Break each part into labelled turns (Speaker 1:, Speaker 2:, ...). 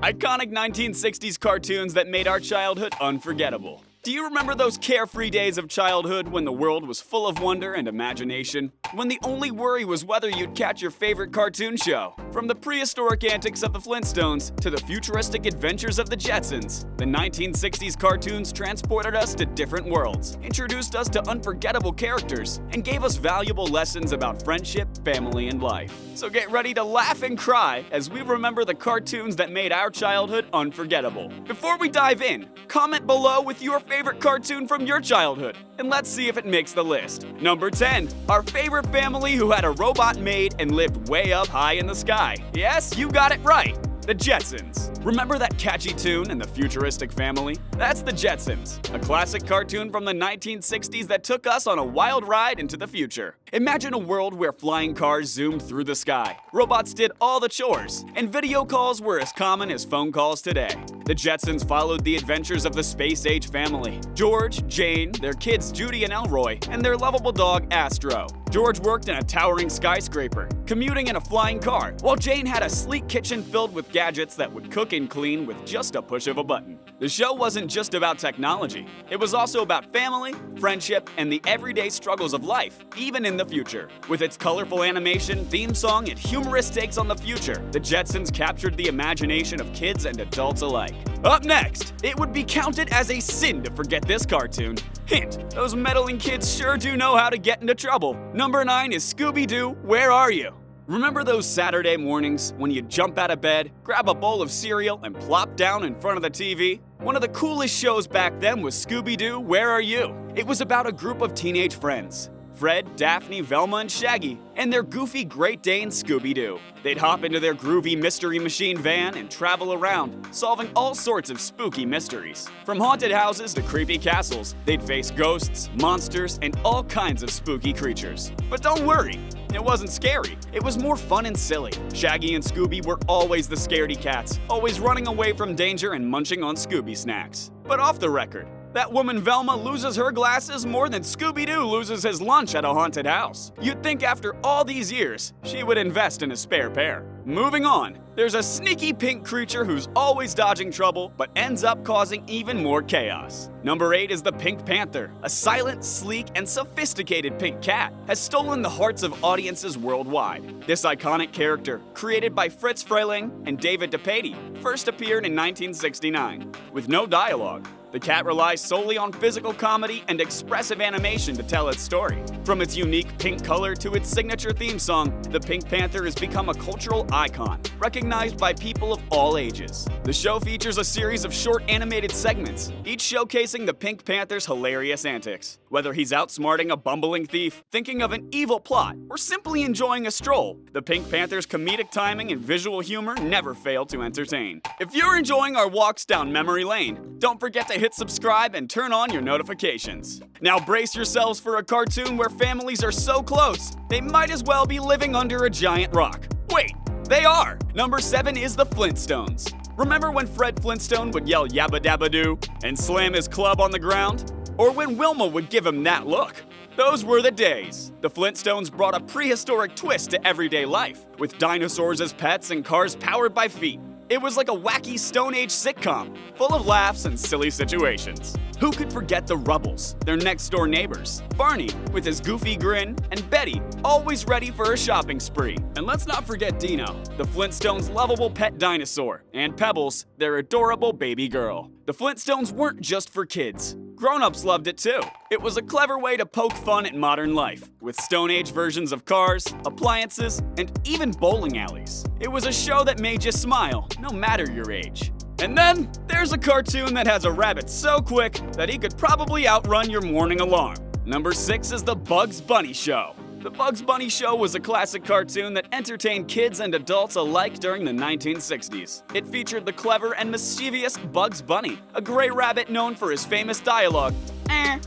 Speaker 1: Iconic 1960s cartoons that made our childhood unforgettable. Do you remember those carefree days of childhood when the world was full of wonder and imagination? When the only worry was whether you'd catch your favorite cartoon show? From the prehistoric antics of the Flintstones to the futuristic adventures of the Jetsons, the 1960s cartoons transported us to different worlds, introduced us to unforgettable characters, and gave us valuable lessons about friendship, family, and life. So get ready to laugh and cry as we remember the cartoons that made our childhood unforgettable. Before we dive in, comment below with your favorite cartoon from your childhood, and let's see if it makes the list. Number 10, our favorite family who had a robot maid and lived way up high in the sky. Yes, you got it right. The Jetsons. Remember that catchy tune and the futuristic family? That's the Jetsons, a classic cartoon from the 1960s that took us on a wild ride into the future. Imagine a world where flying cars zoomed through the sky, robots did all the chores, and video calls were as common as phone calls today. The Jetsons followed the adventures of the space-age family: George, Jane, their kids Judy and Elroy, and their lovable dog Astro. George worked in a towering skyscraper, commuting in a flying car, while Jane had a sleek kitchen filled with gadgets that would cook and clean with just a push of a button. The show wasn't just about technology. It was also about family, friendship, and the everyday struggles of life, even in the future. With its colorful animation, theme song, and humorous takes on the future, the Jetsons captured the imagination of kids and adults alike. Up next, it would be counted as a sin to forget this cartoon. Hint, those meddling kids sure do know how to get into trouble. Number 9 is Scooby-Doo, Where Are You? Remember those Saturday mornings when you'd jump out of bed, grab a bowl of cereal, and plop down in front of the TV? One of the coolest shows back then was Scooby-Doo, Where Are You? It was about a group of teenage friends: Fred, Daphne, Velma, and Shaggy, and their goofy Great Dane Scooby-Doo. They'd hop into their groovy Mystery Machine van and travel around, solving all sorts of spooky mysteries. From haunted houses to creepy castles, they'd face ghosts, monsters, and all kinds of spooky creatures. But don't worry, it wasn't scary. It was more fun and silly. Shaggy and Scooby were always the scaredy cats, always running away from danger and munching on Scooby snacks. But off the record, that woman Velma loses her glasses more than Scooby-Doo loses his lunch at a haunted house. You'd think after all these years, she would invest in a spare pair. Moving on, there's a sneaky pink creature who's always dodging trouble, but ends up causing even more chaos. Number 8 is the Pink Panther. A silent, sleek, and sophisticated pink cat has stolen the hearts of audiences worldwide. This iconic character, created by Fritz Freleng and David DePatie, first appeared in 1969. With no dialogue, the cat relies solely on physical comedy and expressive animation to tell its story. From its unique pink color to its signature theme song, the Pink Panther has become a cultural icon, recognized by people of all ages. The show features a series of short animated segments, each showcasing the Pink Panther's hilarious antics. Whether he's outsmarting a bumbling thief, thinking of an evil plot, or simply enjoying a stroll, the Pink Panther's comedic timing and visual humor never fail to entertain. If you're enjoying our walks down memory lane, don't forget to hit subscribe and turn on your notifications. Now brace yourselves for a cartoon where families are so close, they might as well be living under a giant rock. Wait, they are! Number 7 is the Flintstones. Remember when Fred Flintstone would yell "Yabba Dabba Doo" and slam his club on the ground? Or when Wilma would give him that look? Those were the days. The Flintstones brought a prehistoric twist to everyday life, with dinosaurs as pets and cars powered by feet. It was like a wacky Stone Age sitcom, full of laughs and silly situations. Who could forget the Rubbles, their next-door neighbors? Barney, with his goofy grin, and Betty, always ready for a shopping spree. And let's not forget Dino, the Flintstones' lovable pet dinosaur, and Pebbles, their adorable baby girl. The Flintstones weren't just for kids. Grown-ups loved it too. It was a clever way to poke fun at modern life, with Stone Age versions of cars, appliances, and even bowling alleys. It was a show that made you smile, no matter your age. And then, there's a cartoon that has a rabbit so quick that he could probably outrun your morning alarm. Number 6 is the Bugs Bunny Show. The Bugs Bunny Show was a classic cartoon that entertained kids and adults alike during the 1960s. It featured the clever and mischievous Bugs Bunny, a gray rabbit known for his famous dialogue,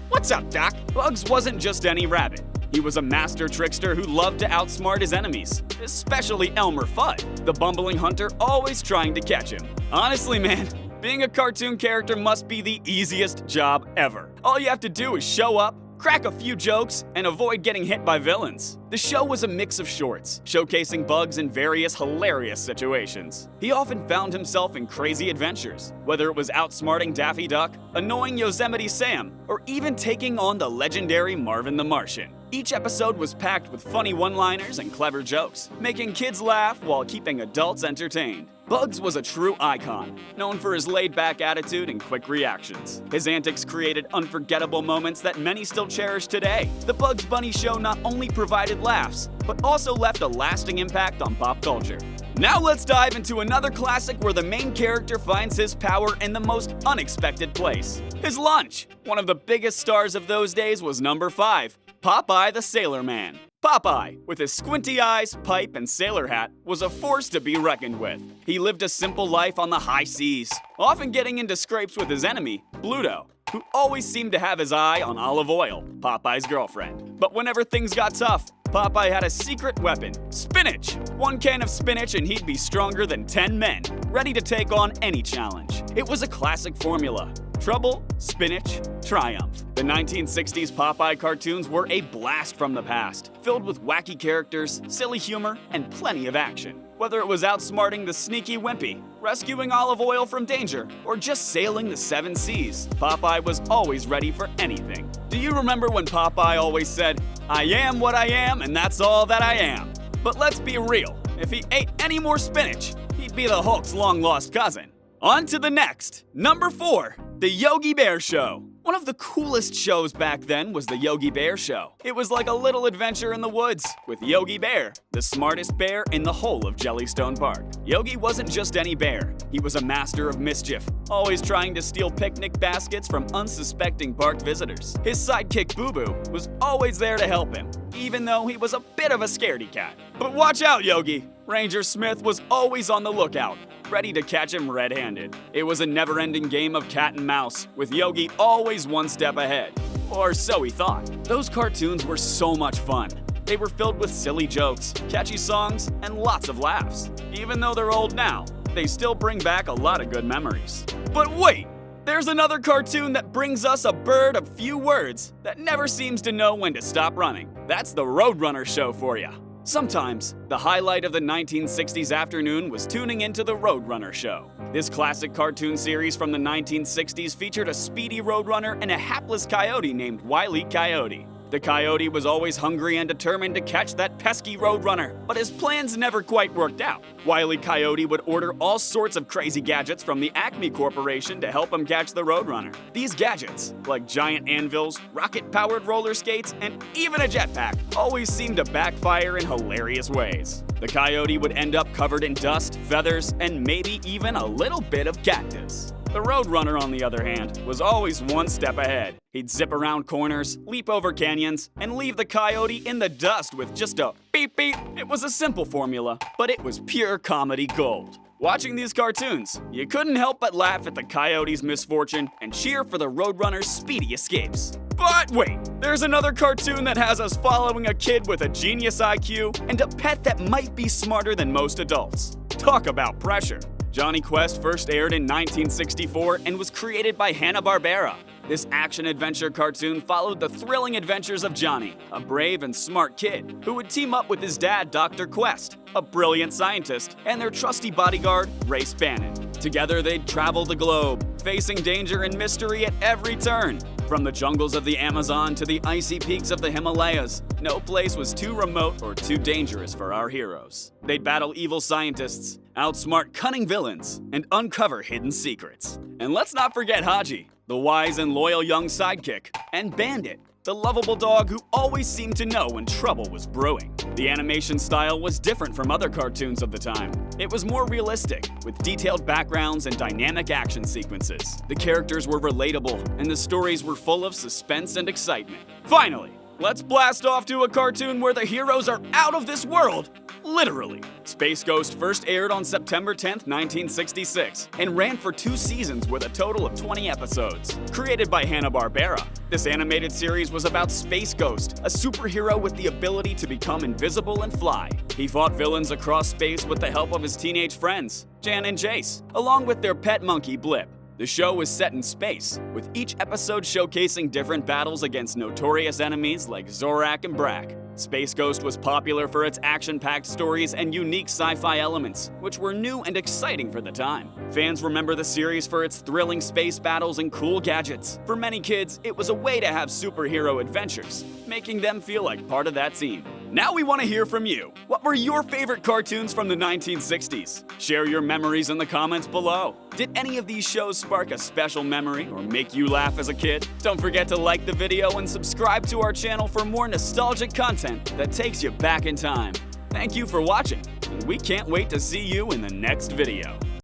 Speaker 1: "What's up, Doc?" Bugs wasn't just any rabbit. He was a master trickster who loved to outsmart his enemies, especially Elmer Fudd, the bumbling hunter always trying to catch him. Honestly, man, being a cartoon character must be the easiest job ever. All you have to do is show up, crack a few jokes, and avoid getting hit by villains. The show was a mix of shorts, showcasing Bugs in various hilarious situations. He often found himself in crazy adventures, whether it was outsmarting Daffy Duck, annoying Yosemite Sam, or even taking on the legendary Marvin the Martian. Each episode was packed with funny one-liners and clever jokes, making kids laugh while keeping adults entertained. Bugs was a true icon, known for his laid-back attitude and quick reactions. His antics created unforgettable moments that many still cherish today. The Bugs Bunny Show not only provided laughs, but also left a lasting impact on pop culture. Now let's dive into another classic where the main character finds his power in the most unexpected place: his lunch. One of the biggest stars of those days was number 5, Popeye the Sailor Man. Popeye, with his squinty eyes, pipe, and sailor hat, was a force to be reckoned with. He lived a simple life on the high seas, often getting into scrapes with his enemy, Bluto, who always seemed to have his eye on Olive Oil, Popeye's girlfriend. But whenever things got tough, Popeye had a secret weapon: spinach. One can of spinach and he'd be stronger than 10 men, ready to take on any challenge. It was a classic formula: trouble, spinach, triumph. The 1960s Popeye cartoons were a blast from the past, filled with wacky characters, silly humor, and plenty of action. Whether it was outsmarting the sneaky Wimpy, rescuing Olive Oil from danger, or just sailing the 7 seas, Popeye was always ready for anything. Do you remember when Popeye always said, "I am what I am, and that's all that I am"? But let's be real, if he ate any more spinach, he'd be the Hulk's long-lost cousin. On to the next, number 4, The Yogi Bear Show. One of the coolest shows back then was the Yogi Bear Show. It was like a little adventure in the woods, with Yogi Bear, the smartest bear in the whole of Jellystone Park. Yogi wasn't just any bear, he was a master of mischief, always trying to steal picnic baskets from unsuspecting park visitors. His sidekick Boo Boo was always there to help him, even though he was a bit of a scaredy cat. But watch out, Yogi! Ranger Smith was always on the lookout, ready to catch him red-handed. It was a never-ending game of cat and mouse, with Yogi always one step ahead. Or so he thought. Those cartoons were so much fun. They were filled with silly jokes, catchy songs, and lots of laughs. Even though they're old now, they still bring back a lot of good memories. But wait! There's another cartoon that brings us a bird of few words that never seems to know when to stop running. That's the Roadrunner Show for ya. Sometimes, the highlight of the 1960s afternoon was tuning into the Roadrunner Show. This classic cartoon series from the 1960s featured a speedy roadrunner and a hapless coyote named Wile E. Coyote. The coyote was always hungry and determined to catch that pesky roadrunner, but his plans never quite worked out. Wile E. Coyote would order all sorts of crazy gadgets from the Acme Corporation to help him catch the roadrunner. These gadgets, like giant anvils, rocket-powered roller skates, and even a jetpack, always seemed to backfire in hilarious ways. The coyote would end up covered in dust, feathers, and maybe even a little bit of cactus. The Roadrunner, on the other hand, was always one step ahead. He'd zip around corners, leap over canyons, and leave the coyote in the dust with just a beep beep. It was a simple formula, but it was pure comedy gold. Watching these cartoons, you couldn't help but laugh at the coyote's misfortune and cheer for the Roadrunner's speedy escapes. But wait, there's another cartoon that has us following a kid with a genius IQ and a pet that might be smarter than most adults. Talk about pressure. Jonny Quest first aired in 1964 and was created by Hanna-Barbera. This action-adventure cartoon followed the thrilling adventures of Johnny, a brave and smart kid who would team up with his dad, Dr. Quest, a brilliant scientist, and their trusty bodyguard, Race Bannon. Together, they'd travel the globe, facing danger and mystery at every turn. From the jungles of the Amazon to the icy peaks of the Himalayas, no place was too remote or too dangerous for our heroes. They'd battle evil scientists, outsmart cunning villains, and uncover hidden secrets. And let's not forget Haji, the wise and loyal young sidekick, and Bandit, the lovable dog who always seemed to know when trouble was brewing. The animation style was different from other cartoons of the time. It was more realistic, with detailed backgrounds and dynamic action sequences. The characters were relatable, and the stories were full of suspense and excitement. Finally, let's blast off to a cartoon where the heroes are out of this world. Literally. Space Ghost first aired on September 10th, 1966, and ran for 2 seasons with a total of 20 episodes. Created by Hanna-Barbera, this animated series was about Space Ghost, a superhero with the ability to become invisible and fly. He fought villains across space with the help of his teenage friends, Jan and Jace, along with their pet monkey Blip. The show was set in space, with each episode showcasing different battles against notorious enemies like Zorak and Brak. Space Ghost was popular for its action-packed stories and unique sci-fi elements, which were new and exciting for the time. Fans remember the series for its thrilling space battles and cool gadgets. For many kids, it was a way to have superhero adventures, making them feel like part of that team. Now we want to hear from you. What were your favorite cartoons from the 1960s? Share your memories in the comments below. Did any of these shows spark a special memory or make you laugh as a kid? Don't forget to like the video and subscribe to our channel for more nostalgic content that takes you back in time. Thank you for watching, and we can't wait to see you in the next video.